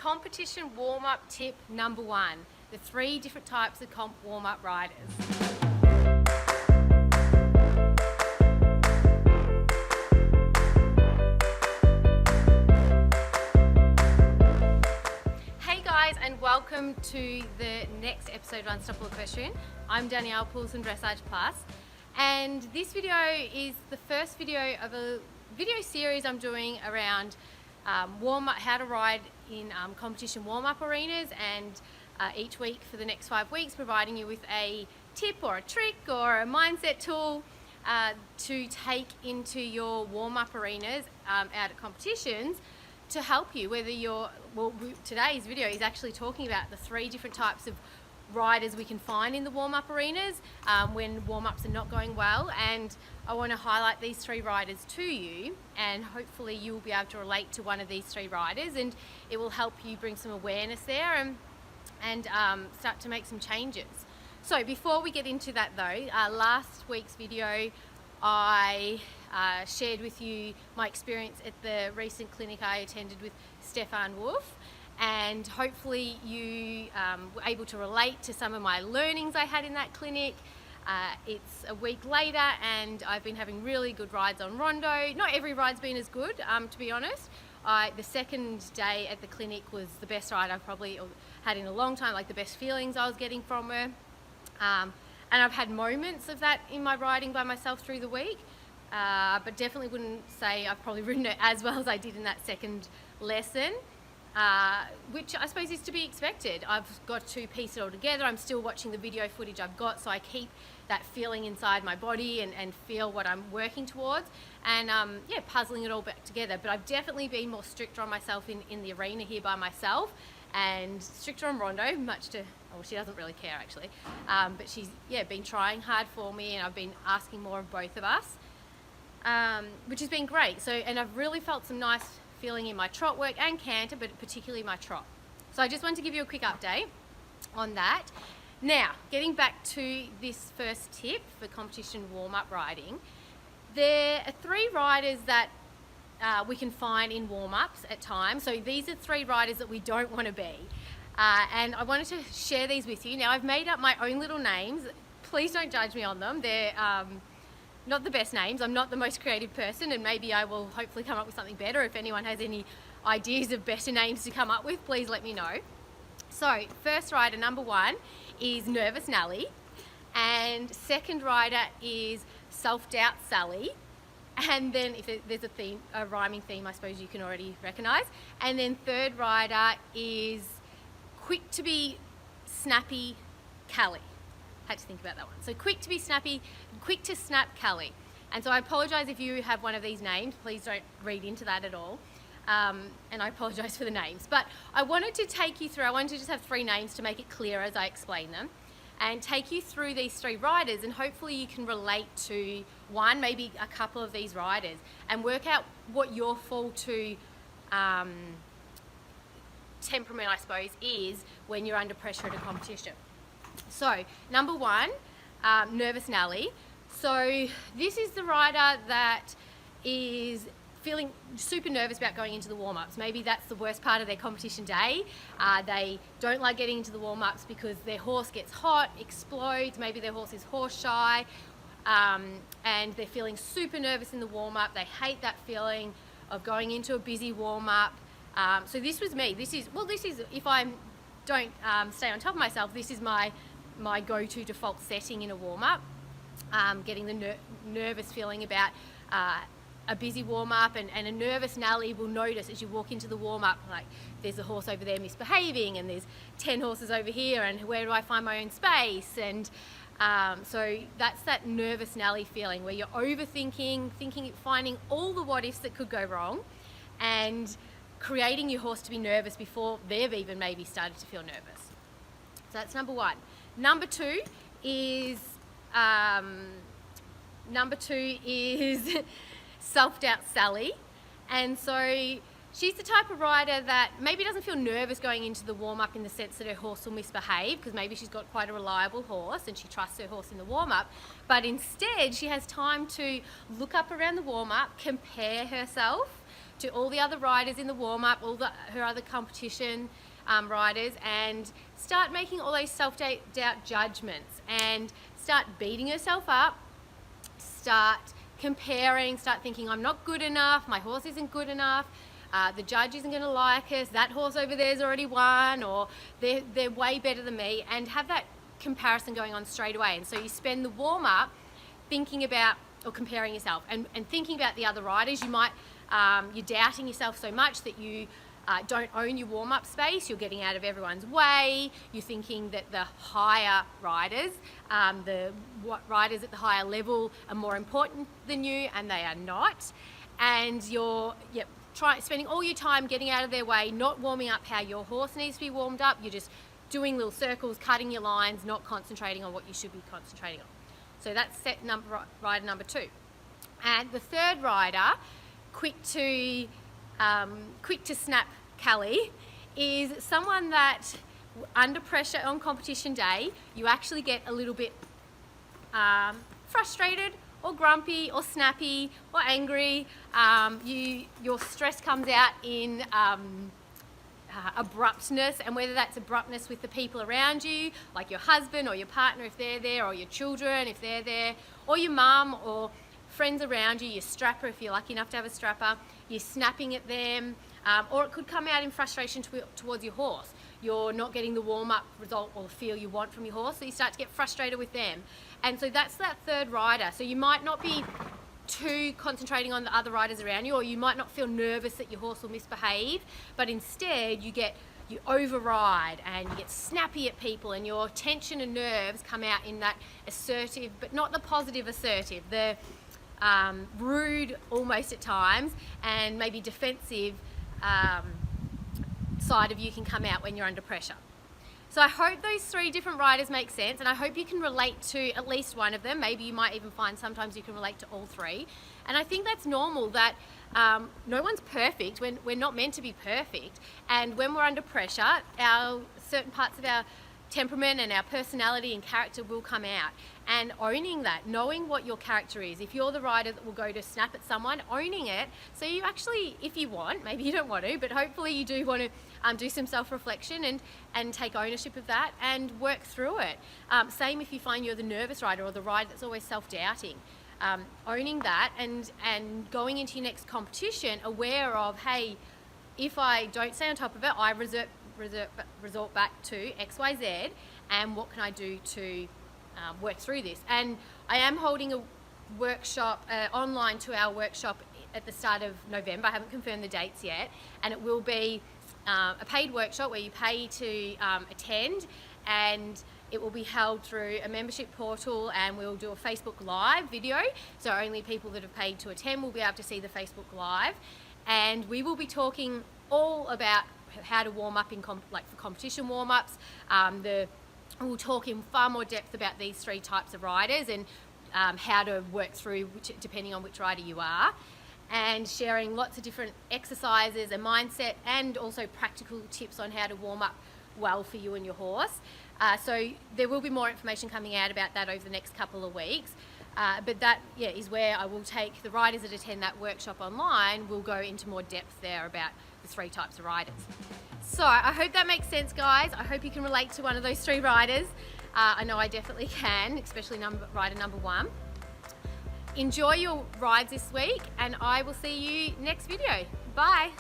competition warm-up tip number 1, the 3 different types of comp warm-up riders. Hey guys, and welcome to the next episode of Unstoppable Equestrian. I'm Danielle Poulsen, Dressage Plus, and this video is the first video of a video series I'm doing around warm-up, how to ride in competition warm-up arenas, and each week for the next 5 weeks providing you with a tip or a trick or a mindset tool to take into your warm-up arenas out at competitions to help you, whether you're, today's video is actually talking about the 3 different types of riders we can find in the warm-up arenas when warm-ups are not going well, and I want to highlight these 3 riders to you, and hopefully you'll be able to relate to one of these 3 riders, and it will help you bring some awareness there and start to make some changes. So before we get into that though, last week's video I shared with you my experience at the recent clinic I attended with Stefan Wolf, and hopefully you were able to relate to some of my learnings I had in that clinic. It's a week later and I've been having really good rides on Rondo. Not every ride's been as good, to be honest. The second day at the clinic was the best ride I've probably had in a long time, like the best feelings I was getting from her. And I've had moments of that in my riding by myself through the week, but definitely wouldn't say I've probably ridden it as well as I did in that second lesson. Which I suppose is to be expected. I've got to piece it all together. I'm still watching the video footage I've got, so I keep that feeling inside my body and feel what I'm working towards, and yeah, puzzling it all back together. But I've definitely been more stricter on myself in the arena here by myself, and stricter on Rondo, much to, well, she doesn't really care actually, but she's been trying hard for me, and I've been asking more of both of us, which has been great. So, and I've really felt some nice feeling in my trot work and canter, but particularly my trot. So I just wanted to give you a quick update on that. Now, getting back to this first tip for competition warm-up riding, there are 3 riders that we can find in warm-ups at times. So these are 3 riders that we don't want to be. And I wanted to share these with you. Now, I've made up my own little names. Please don't judge me on them. They're not the best names. I'm not the most creative person, and maybe I will hopefully come up with something better. If anyone has any ideas of better names to come up with, please let me know. So first rider, number 1, is Nervous Nelly, and second rider is Self-Doubt Sally, and then if there's a rhyming theme, I suppose you can already recognise, and then third rider is Quick-to-Snap Callie. Had to think about that one. So Quick-to-Snap Callie. And so I apologise if you have one of these names. Please don't read into that at all. And I apologise for the names. But I wanted to take you through, I wanted to just have 3 names to make it clear as I explain them, and take you through these 3 riders, and hopefully you can relate to one, maybe a couple of these riders, and work out what your fall to temperament, I suppose, is when you're under pressure at a competition. So, number 1, Nervous Nelly. So this is the rider that is feeling super nervous about going into the warm-ups. Maybe that's the worst part of their competition day. They don't like getting into the warm-ups because their horse gets hot, explodes, maybe their horse is horse shy, and they're feeling super nervous in the warm-up. They hate that feeling of going into a busy warm-up. So this was me. This is, if I don't stay on top of myself, this is my go-to default setting in a warm-up, getting the nervous feeling about a busy warm-up, and a nervous Nelly will notice as you walk into the warm-up, like there's a horse over there misbehaving, and there's 10 horses over here, and where do I find my own space? And so that's that nervous Nelly feeling where you're overthinking, finding all the what-ifs that could go wrong, and creating your horse to be nervous before they've even maybe started to feel nervous. So that's number 1. Number 2 is Self-Doubt Sally, and so she's the type of rider that maybe doesn't feel nervous going into the warm-up in the sense that her horse will misbehave, because maybe she's got quite a reliable horse and she trusts her horse in the warm-up, but instead she has time to look up around the warm-up, compare herself to all the other riders in the warm-up, her other competition riders, and start making all those self-doubt judgments and start beating yourself up, start comparing, start thinking, I'm not good enough, my horse isn't good enough, the judge isn't going to like us, that horse over there's already won, or they're way better than me, and have that comparison going on straight away. And so you spend the warm-up thinking about or comparing yourself and thinking about the other riders. You might, you're doubting yourself so much that you don't own your warm-up space, you're getting out of everyone's way, you're thinking that the higher riders, the riders at the higher level are more important than you, and they are not. And you're spending all your time getting out of their way, not warming up how your horse needs to be warmed up. You're just doing little circles, cutting your lines, not concentrating on what you should be concentrating on. So that's rider number 2. And the third rider, Quick-to-Snap Callie, is someone that under pressure on competition day, you actually get a little bit frustrated or grumpy or snappy or angry. Your stress comes out in abruptness, and whether that's abruptness with the people around you, like your husband or your partner if they're there, or your children if they're there, or your mum or friends around you, your strapper if you're lucky enough to have a strapper, you're snapping at them, or it could come out in frustration towards your horse. You're not getting the warm-up result or the feel you want from your horse, so you start to get frustrated with them. And so that's that third rider. So you might not be too concentrating on the other riders around you, or you might not feel nervous that your horse will misbehave, but instead you override and you get snappy at people, and your tension and nerves come out in that assertive, but not the positive assertive, the rude almost at times, and maybe defensive side of you can come out when you're under pressure. So I hope those 3 different riders make sense, and I hope you can relate to at least one of them. Maybe you might even find sometimes you can relate to all 3. And I think that's normal, that no one's perfect. We're not meant to be perfect. And when we're under pressure, certain parts of our temperament and our personality and character will come out. And owning that, knowing what your character is. If you're the rider that will go to snap at someone, owning it. So you actually, if you want, maybe you don't want to, but hopefully you do want to do some self-reflection and take ownership of that and work through it. Same if you find you're the nervous rider or the rider that's always self-doubting. Owning that and going into your next competition aware of, hey, if I don't stay on top of it, I resort back to XYZ, and what can I do to work through this. And I am holding a workshop, online 2-hour workshop at the start of November. I haven't confirmed the dates yet, and it will be a paid workshop where you pay to attend, and it will be held through a membership portal, and we'll do a Facebook Live video, so only people that have paid to attend will be able to see the Facebook Live. And we will be talking all about how to warm up for competition warm-ups. We'll talk in far more depth about these 3 types of riders and how to work through depending on which rider you are, and sharing lots of different exercises and mindset, and also practical tips on how to warm up well for you and your horse. So there will be more information coming out about that over the next couple of weeks. But that is where I will take the riders that attend that workshop online. We'll go into more depth there about the 3 types of riders. So I hope that makes sense, guys. I hope you can relate to one of those 3 riders. I know I definitely can, especially rider number 1. Enjoy your rides this week, and I will see you next video. Bye.